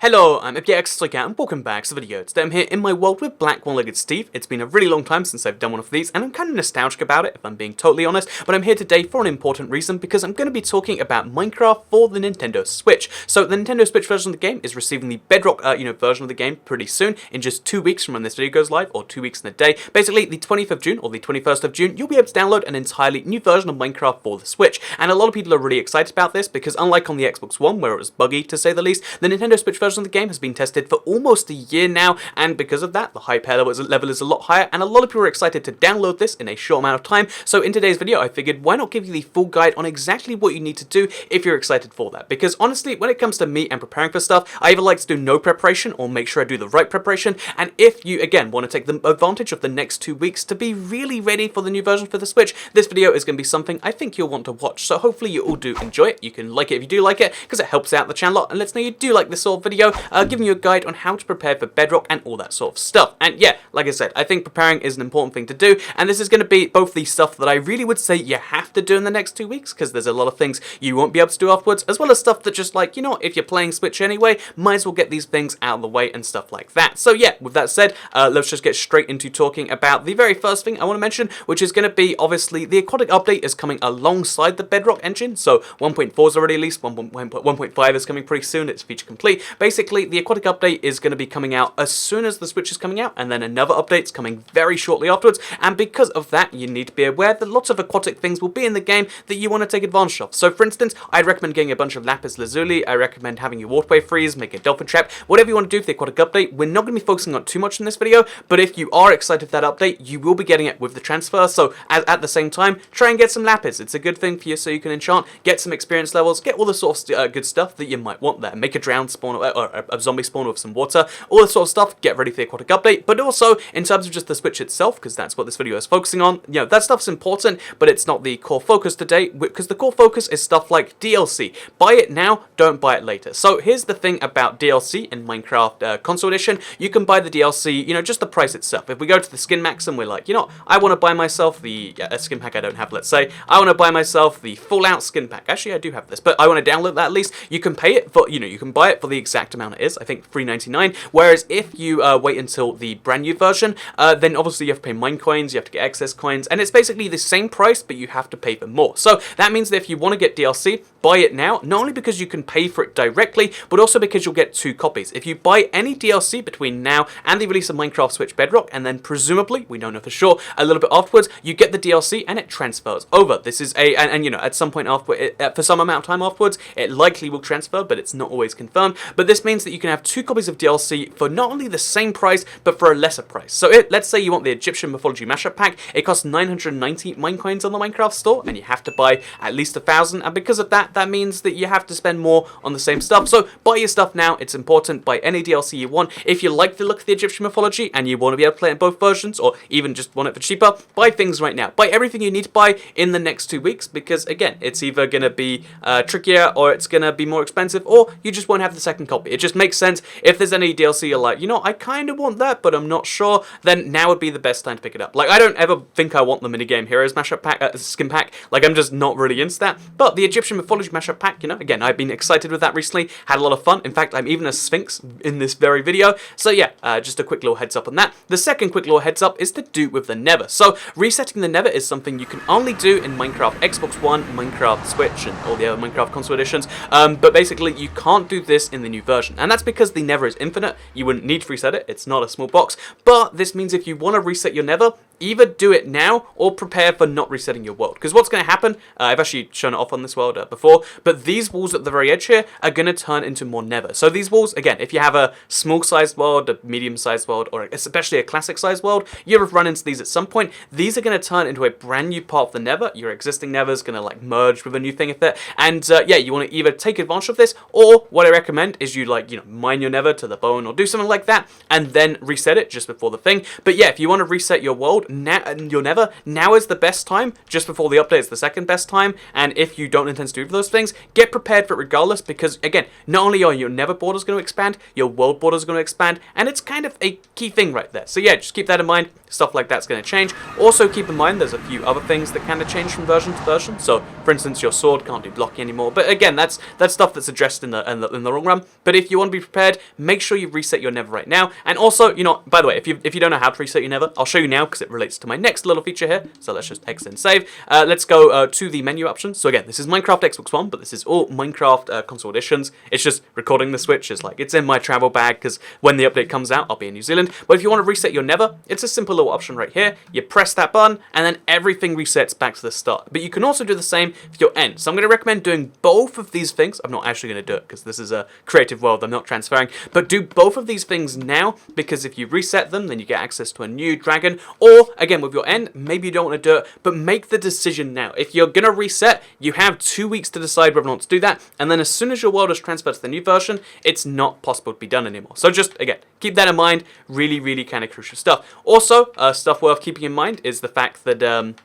Hello, I'm Elgato and welcome back to the video. Today I'm here in my world with Black One-Legged Steve. It's been a really long time since I've done one of these, and I'm kind of nostalgic about it, if I'm being totally honest, but I'm here today for an important reason, because I'm going to be talking about Minecraft for the Nintendo Switch. So the Nintendo Switch version of the game is receiving the Bedrock version of the game pretty soon, in just 2 weeks from when this video goes live, or 2 weeks in a day. Basically, the 20th of June, or the 21st of June, you'll be able to download an entirely new version of Minecraft for the Switch, and a lot of people are really excited about this, because unlike on the Xbox One, where it was buggy to say the least, the Nintendo Switch version of the game has been tested for almost a year now, and because of that, the hype level is a lot higher, and a lot of people are excited to download this in a short amount of time. So in today's video, I figured why not give you the full guide on exactly what you need to do if you're excited for that, because honestly, when it comes to me and preparing for stuff, I either like to do no preparation or make sure I do the right preparation. And if you again want to take the advantage of the next 2 weeks to be really ready for the new version for the Switch, this video is going to be something I think you'll want to watch. So hopefully you all do enjoy it. You can like it if you do like it, because it helps out the channel a lot and lets know you do like this sort of video, giving you a guide on how to prepare for Bedrock and all that sort of stuff. And yeah, like I said, I think preparing is an important thing to do, and this is going to be both the stuff that I really would say you have to do in the next 2 weeks, because there's a lot of things you won't be able to do afterwards, as well as stuff that just like, you know, if you're playing Switch anyway, might as well get these things out of the way and stuff like that. So yeah, with that said, let's just get straight into talking about the very first thing I want to mention, which is going to be obviously the Aquatic update is coming alongside the Bedrock engine. So 1.4 is already released, 1.5 is coming pretty soon, it's feature complete. Basically, the Aquatic update is going to be coming out as soon as the Switch is coming out, and then another update's coming very shortly afterwards, and because of that, you need to be aware that lots of aquatic things will be in the game that you want to take advantage of. So for instance, I'd recommend getting a bunch of lapis lazuli, I recommend having your waterway freeze, make a dolphin trap, whatever you want to do for the aquatic update. We're not going to be focusing on too much in this video, but if you are excited for that update, you will be getting it with the transfer, so at the same time, try and get some lapis. It's a good thing for you so you can enchant, get some experience levels, get all the sort of good stuff that you might want there. Make a drowned spawn, or a zombie spawn with some water, all this sort of stuff, get ready for the aquatic update. But also, in terms of just the Switch itself, because that's what this video is focusing on, you know, that stuff's important, but it's not the core focus today, because the core focus is stuff like DLC. Buy it now, don't buy it later. So here's the thing about DLC in Minecraft Console Edition. You can buy the DLC, you know, just the price itself. If we go to the skin max and we're like, you know, I want to buy myself the skin pack I don't have, let's say, I want to buy myself the Fallout skin pack. Actually, I do have this, but I want to download that at least. You can pay it for, you know, you can buy it for the exact amount it is, I think $3.99, whereas if you wait until the brand new version, then obviously you have to pay mine coins, you have to get excess coins, and it's basically the same price, but you have to pay for more. So that means that if you want to get DLC, buy it now, not only because you can pay for it directly, but also because you'll get 2 copies. If you buy any DLC between now and the release of Minecraft Switch Bedrock, and then presumably, we don't know for sure, a little bit afterwards, you get the DLC and it transfers over. This is and you know, at some point after, for some amount of time afterwards, it likely will transfer, but it's not always confirmed. But this means that you can have 2 copies of DLC for not only the same price, but for a lesser price. So let's say you want the Egyptian Mythology Mashup Pack, it costs 990 mine coins on the Minecraft store, and you have to buy at least 1,000, and because of that, that means that you have to spend more on the same stuff. So buy your stuff now, it's important. Buy any DLC you want. If you like the look of the Egyptian mythology and you want to be able to play it in both versions, or even just want it for cheaper, buy things right now. Buy everything you need to buy in the next 2 weeks, because again, it's either going to be trickier, or it's going to be more expensive, or you just won't have the second copy. It just makes sense. If there's any DLC you're like, you know, I kind of want that, but I'm not sure, then now would be the best time to pick it up. Like, I don't ever think I want the minigame heroes mashup pack, skin pack. Like, I'm just not really into that. But the Egyptian mythology mashup pack, you know, again, I've been excited with that recently, had a lot of fun. In fact, I'm even a Sphinx in this very video. So yeah, just a quick little heads up on that. The second quick little heads up is to do with the Nether. So resetting the Nether is something you can only do in Minecraft Xbox One, Minecraft Switch, and all the other Minecraft console editions. But basically, you can't do this in the new version, and that's because the Nether is infinite. You wouldn't need to reset it. It's not a small box. But this means if you want to reset your Nether, either do it now or prepare for not resetting your world. Because what's going to happen, I've actually shown it off on this world before, but these walls at the very edge here are going to turn into more Nether. So these walls, again, if you have a small-sized world, a medium-sized world, or especially a classic-sized world, you'll have run into these at some point. These are going to turn into a brand new part of the Nether. Your existing Nether is going to like merge with a new thing if that. And yeah, you want to either take advantage of this, or what I recommend is you like, you know, mine your Nether to the bone or do something like that, and then reset it just before the thing. But yeah, if you want to reset your world, now is the best time, just before the update is the second best time, and if you don't intend to do those things, get prepared for it regardless, because again, not only are your Nether borders going to expand, your world borders are going to expand, and it's kind of a key thing right there. So yeah, just keep that in mind. Stuff like that's going to change. Also keep in mind there's a few other things that kind of change from version to version. So for instance, your sword can't do blocking anymore, but again, that's stuff that's addressed in the long run. But if you want to be prepared, make sure you reset your Nether right now. And also, by the way, if you don't know how to reset your Nether, I'll show you now because it relates to my next little feature here. So let's just exit and save. Let's go to the menu options. So again, this is Minecraft Xbox One, but this is all Minecraft console editions. It's just recording the Switch is like, it's in my travel bag because when the update comes out, I'll be in New Zealand. But if you want to reset your Nether, it's a simple little option right here. You press that button and then everything resets back to the start. But you can also do the same for your end. So I'm going to recommend doing both of these things. I'm not actually going to do it because this is a creative world. I'm not transferring. But do both of these things now, because if you reset them, then you get access to a new dragon. Or again, with your end, maybe you don't want to do it, but make the decision now. If you're going to reset, you have 2 weeks to decide whether or not to do that. And then as soon as your world is transferred to the new version, it's not possible to be done anymore. So just, again, keep that in mind. Really, really kind of crucial stuff. Also, stuff worth keeping in mind is the fact that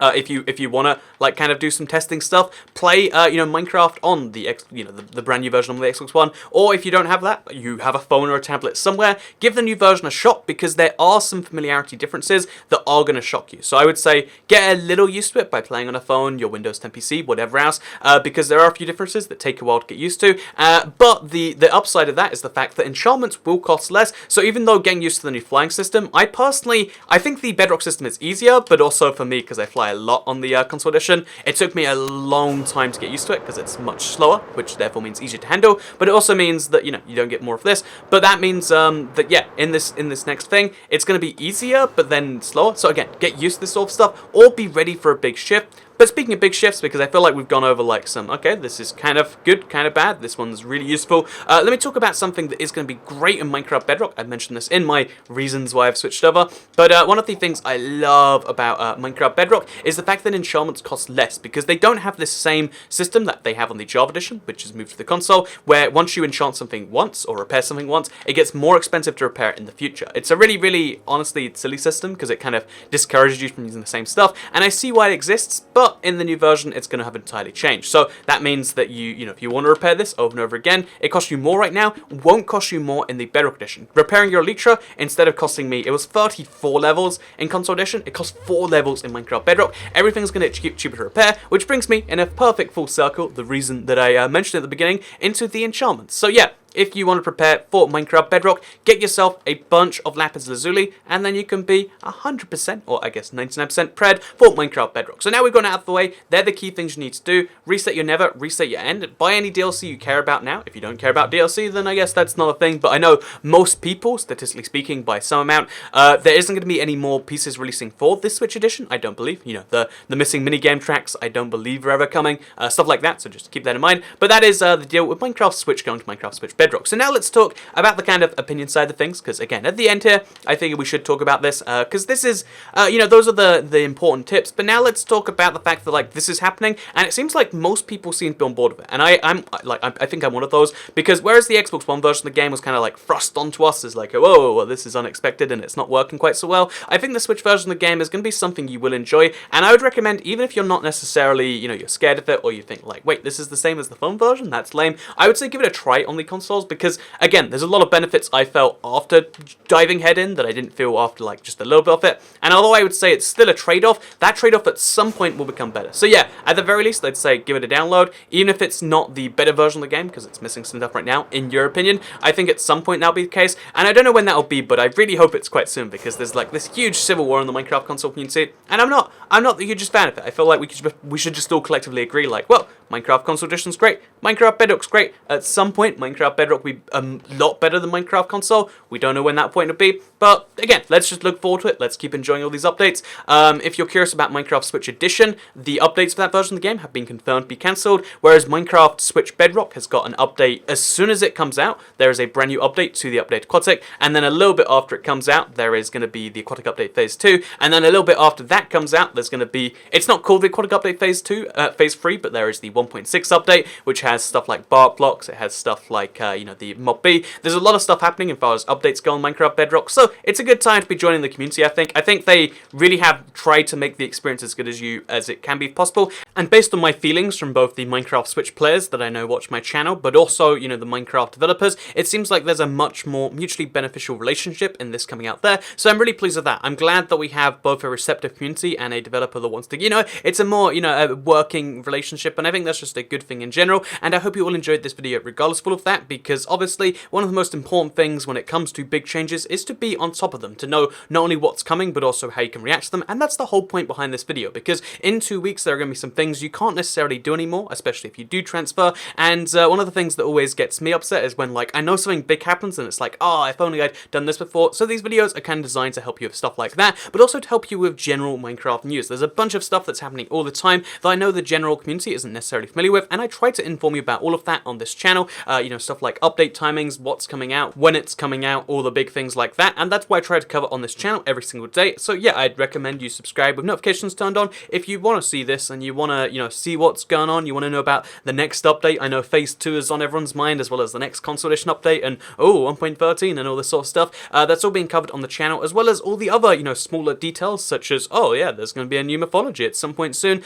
if you want to like kind of do some testing stuff, play Minecraft on the the brand new version on the Xbox One, or if you don't have that, you have a phone or a tablet somewhere, give the new version a shot, because there are some familiarity differences that are going to shock you. So I would say get a little used to it by playing on a phone, your Windows 10 PC, whatever else, because there are a few differences that take a while to get used to. But the upside of that is the fact that enchantments will cost less. So even though getting used to the new flying system, I think the Bedrock system is easier, but also for me, because I fly a lot on the console edition, it took me a long time to get used to it because it's much slower, which therefore means easier to handle, but it also means that you don't get more of this, but that means that yeah, in this next thing, it's going to be easier but then slower. So again, get used to this sort of stuff, or be ready for a big shift. But speaking of big shifts, because I feel like we've gone over like some, okay, this is kind of good, kind of bad, this one's really useful, let me talk about something that is going to be great in Minecraft Bedrock. I've mentioned this in my reasons why I've switched over, but one of the things I love about Minecraft Bedrock is the fact that enchantments cost less, because they don't have this same system that they have on the Java edition, which is moved to the console, where once you enchant something once, or repair something once, it gets more expensive to repair it in the future. It's a really, really, honestly, silly system, because it kind of discourages you from using the same stuff, and I see why it exists, but in the new version, it's going to have entirely changed. So that means that if you want to repair this over and over again, it costs you more right now, won't cost you more in the Bedrock edition. Repairing your Elytra, instead of costing me, it was 34 levels in console edition, it costs 4 levels in Minecraft Bedrock. Everything's going to get cheaper to repair, which brings me in a perfect full circle, the reason that I mentioned at the beginning, into the enchantments. So yeah, if you want to prepare for Minecraft Bedrock, get yourself a bunch of lapis lazuli, and then you can be 100%, or I guess 99% pred for Minecraft Bedrock. So now we've gone out of the way, they're the key things you need to do. Reset your Nether, reset your end, buy any DLC you care about now. If you don't care about DLC, then I guess that's not a thing, but I know most people, statistically speaking, by some amount, there isn't going to be any more pieces releasing for this Switch edition, I don't believe. The missing minigame tracks, I don't believe are ever coming, stuff like that, so just keep that in mind. But that is the deal with Minecraft Switch going to Minecraft Switch Bedrock. So now let's talk about the kind of opinion side of things, because again, at the end here, I figure we should talk about this, because this is, those are the important tips, but now let's talk about the fact that, like, this is happening, and it seems like most people seem to be on board with it, and I think I'm one of those, because whereas the Xbox One version of the game was kind of like thrust onto us as like, whoa, well, this is unexpected, and it's not working quite so well, I think the Switch version of the game is going to be something you will enjoy, and I would recommend, even if you're not necessarily, you're scared of it, or you think, like, wait, this is the same as the phone version, that's lame, I would say give it a try on the consoles, because again, there's a lot of benefits I felt after diving head in that I didn't feel after like just a little bit of it. And although I would say it's still a trade-off, that trade-off at some point will become better. So yeah, at the very least, I'd say give it a download, even if it's not the better version of the game, because it's missing some stuff right now, in your opinion. I think at some point that'll be the case, and I don't know when that'll be, but I really hope it's quite soon, because there's like this huge civil war in the Minecraft console community, and I'm not the hugest fan of it. I feel like we should just all collectively agree, like, well, Minecraft console edition's great, Minecraft Bedrock's great. At some point, Minecraft Bedrock will be a lot better than Minecraft console. We don't know when that point will be, but again, let's just look forward to it. Let's keep enjoying all these updates. If you're curious about Minecraft Switch Edition, the updates for that version of the game have been confirmed to be cancelled, whereas Minecraft Switch Bedrock has got an update as soon as it comes out. There is a brand new update to the update Aquatic, and then a little bit after it comes out, there is going to be the Aquatic Update Phase 2, and then a little bit after that comes out, there's going to be, it's not called the Aquatic Update Phase 2, Phase 3, but there is the 1.6 update, which has stuff like bark blocks, it has stuff like the Mob B. There's a lot of stuff happening as far as updates go on Minecraft Bedrock, so it's a good time to be joining the community, I think. I think they really have tried to make the experience as good as it can be possible, and based on my feelings from both the Minecraft Switch players that I know watch my channel, but also, the Minecraft developers, it seems like there's a much more mutually beneficial relationship in this coming out there, so I'm really pleased with that. I'm glad that we have both a receptive community and a developer that wants to, it's a more, a working relationship, and I think that's just a good thing in general, and I hope you all enjoyed this video regardless of all of that, because obviously one of the most important things when it comes to big changes is to be on top of them, to know not only what's coming, but also how you can react to them, and that's the whole point behind this video, because in 2 weeks there are going to be some things you can't necessarily do anymore, especially if you do transfer, and one of the things that always gets me upset is when, like, I know something big happens and it's like, oh, if only I'd done this before. So these videos are kind of designed to help you with stuff like that, but also to help you with general Minecraft news. There's a bunch of stuff that's happening all the time that I know the general community isn't necessarily familiar with, and I try to inform you about all of that on this channel, stuff like update timings, what's coming out, when it's coming out, all the big things like that, and that's what I try to cover on this channel every single day. So yeah, I'd recommend you subscribe with notifications turned on if you want to see this and you want to, see what's going on, you want to know about the next update. I know Phase 2 is on everyone's mind, as well as the next console edition update, and 1.13 and all this sort of stuff. That's all being covered on the channel, as well as all the other, smaller details, such as, oh yeah, there's going to be a new mythology at some point soon,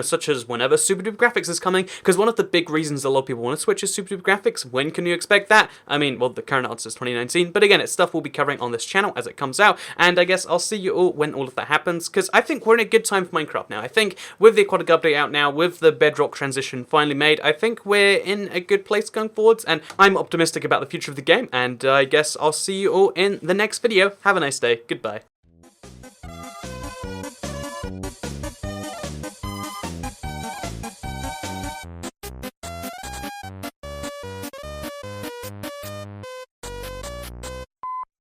such as whenever Super Duper Graphics is coming, because one of the big reasons a lot of people want to switch is Super Duper Graphics. When can you expect that? I mean, well, the current answer is 2019, but again, it's stuff we'll be covering on this channel as it comes out, and I guess I'll see you all when all of that happens, because I think we're in a good time for Minecraft now. I think with the Aquatic update out now, with the Bedrock transition finally made, I think we're in a good place going forwards, and I'm optimistic about the future of the game, and I guess I'll see you all in the next video. Have a nice day. Goodbye.